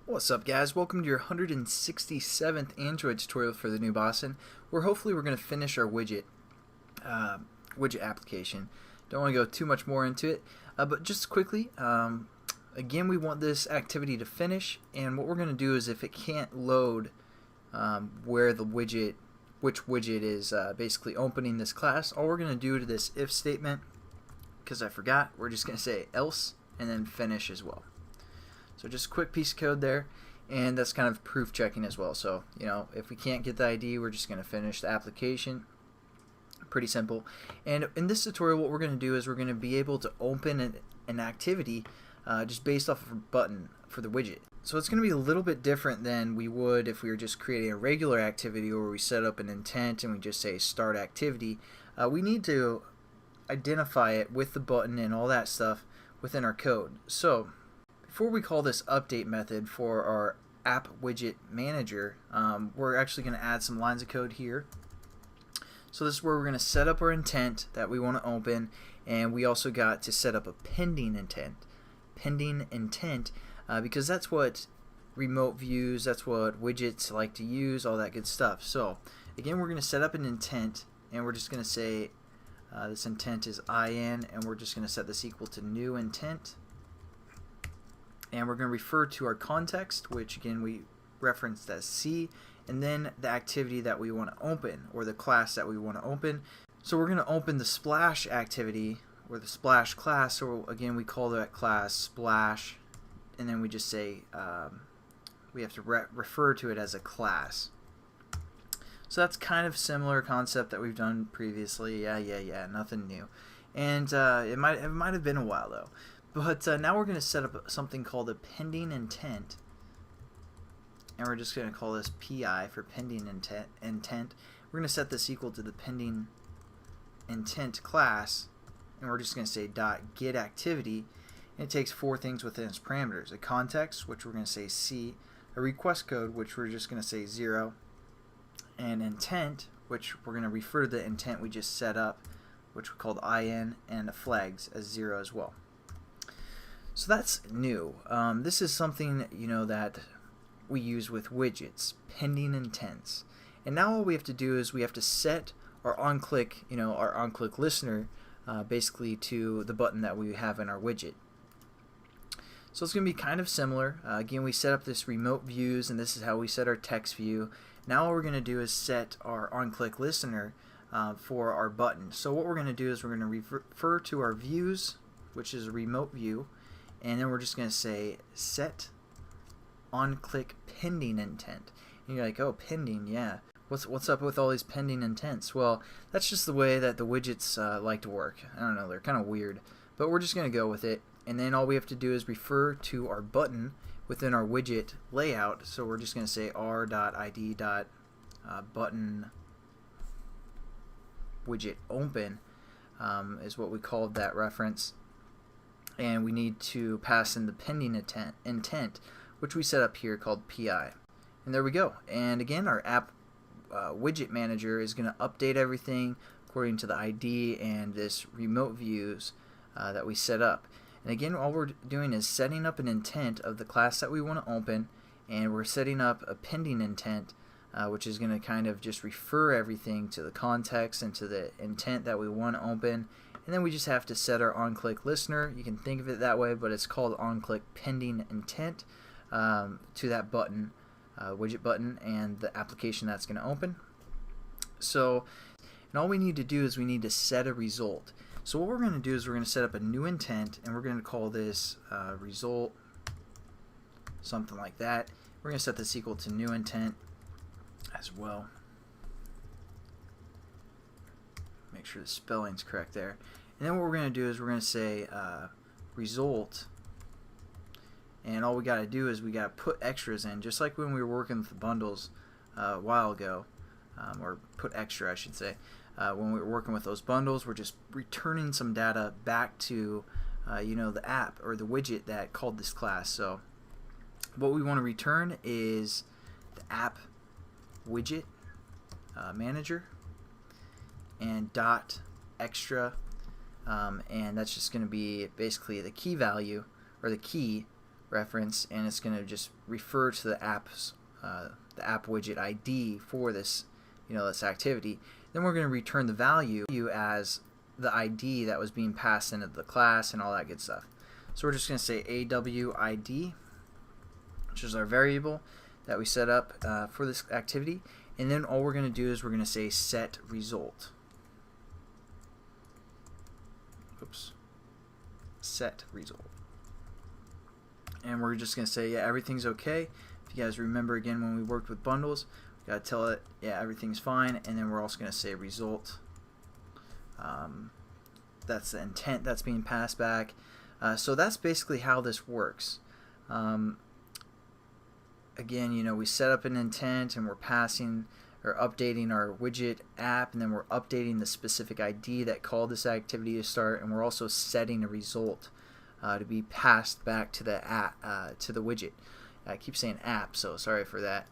What's up, guys? Welcome to your 167th Android tutorial for the new Boston, where hopefully we're going to finish our widget application. Don't want to go too much more into it, but just quickly, again, we want this activity to finish, and what we're going to do is if it can't load which widget is basically opening this class, all we're going to do to this if statement, because I forgot, we're just going to say else and then finish as well. So just a quick piece of code there, and that's kind of proof checking as well. So, you know, if we can't get the ID, we're just going to finish the application. Pretty simple. And in this tutorial, what we're going to do is we're going to be able to open an activity just based off of a button for the widget. So it's going to be a little bit different than we would if we were just creating a regular activity where we set up an intent and we just say start activity. We need to identify it with the button and all that stuff within our code. So before we call this update method for our app widget manager, we're actually going to add some lines of code here. So this is where we're going to set up our intent that we want to open, and we also got to set up a pending intent. Pending intent, because that's what remote views, that's what widgets like to use, all that good stuff. So again, we're going to set up an intent, and we're just going to say this intent is in, and we're just going to set this equal to new intent. And we're going to refer to our context, which again we referenced as C, and then the activity that we want to open, or the class that we want to open. So we're going to open the splash activity, or the splash class. So again, we call that class splash, and then we just say we have to refer to it as a class. So that's kind of similar concept that we've done previously. Yeah, nothing new. And it might have been a while though. But now we're going to set up something called a pending intent, and we're just going to call this PI for pending intent. We're going to set this equal to the pending intent class, and we're just going to say dot get activity, and it takes four things within its parameters: a context, which we're going to say C, a request code, which we're just going to say 0, and intent, which we're going to refer to the intent we just set up, which we called in, and the flags as 0 as well. So that's new. This is something, you know, that we use with widgets, pending intents. And now all we have to do is we have to set our on-click, our on-click listener basically to the button that we have in our widget. So it's going to be kind of similar. Again, we set up this remote views, and this is how we set our text view. Now all we're going to do is set our on-click listener for our button. So what we're going to do is we're going to refer to our views, which is a remote view, and then we're just going to say set on-click pending intent. And you're like, oh, pending, yeah. What's up with all these pending intents? Well, that's just the way that the widgets like to work. I don't know, they're kind of weird, but we're just going to go with it. And then all we have to do is refer to our button within our widget layout. So we're just going to say r.id.button widget open is what we called that reference. And we need to pass in the pending intent, which we set up here called PI. And there we go. And again, our app widget manager is going to update everything according to the ID and this remote views that we set up. And again, all we're doing is setting up an intent of the class that we want to open, and we're setting up a pending intent, which is going to kind of just refer everything to the context and to the intent that we want to open. And then we just have to set our on-click listener. You can think of it that way, but it's called on-click pending intent to that button, widget button, and the application that's going to open. So, and all we need to do is we need to set a result. So what we're going to do is we're going to set up a new intent, and we're going to call this result, something like that. We're going to set this equal to new intent as well. Make sure the spelling's correct there. And then what we're going to do is we're going to say result, and all we got to do is we got to put extras in, just like when we were working with the bundles a while ago, or put extra I should say. When we were working with those bundles, we're just returning some data back to the app or the widget that called this class. So what we want to return is the app widget manager and dot extra, and that's just going to be basically the key value, or the key reference, and it's going to just refer to the app widget ID for this, this activity. Then we're going to return the value as the ID that was being passed into the class and all that good stuff. So we're just going to say AWID, which is our variable that we set up for this activity, and then all we're going to do is we're going to say set result. Oops. Set result. And we're just going to say, yeah, everything's okay. If you guys remember again when we worked with bundles, we got to tell it, yeah, everything's fine, and then we're also going to say result. That's the intent that's being passed back. So that's basically how this works. Again, we set up an intent and we're passing or updating our widget app, and then we're updating the specific ID that called this activity to start, and we're also setting a result to be passed back to the app, to the widget. I keep saying app, so sorry for that.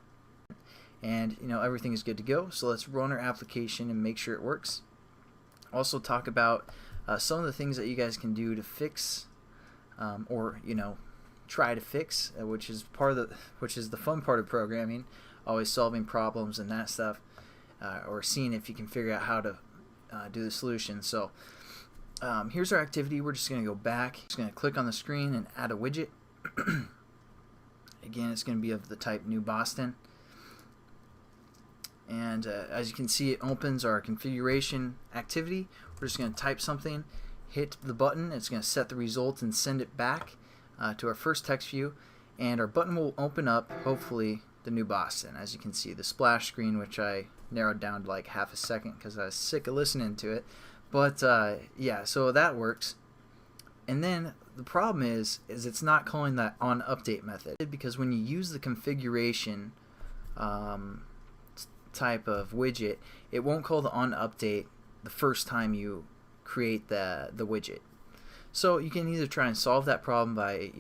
And everything is good to go. So let's run our application and make sure it works. Also talk about some of the things that you guys can do to fix, or try to fix, which is the fun part of programming, always solving problems and that stuff, or seeing if you can figure out how to do the solution. So here's our activity. We're just going to go back. Just going to click on the screen and add a widget. Again, it's going to be of the type New Boston. And as you can see, it opens our configuration activity. We're just going to type something, hit the button. It's going to set the result and send it back to our first text view. And our button will open up, hopefully, the New Boston. As you can see, the splash screen, which I narrowed down to like half a second because I was sick of listening to it. But yeah, so that works. And then the problem is it's not calling that onUpdate method, because when you use the configuration type of widget, it won't call the onUpdate the first time you create the widget. So you can either try and solve that problem by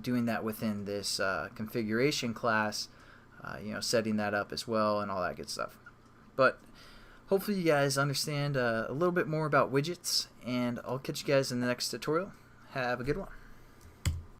doing that within this configuration class, setting that up as well and all that good stuff. But hopefully you guys understand a little bit more about widgets, and I'll catch you guys in the next tutorial. Have a good one.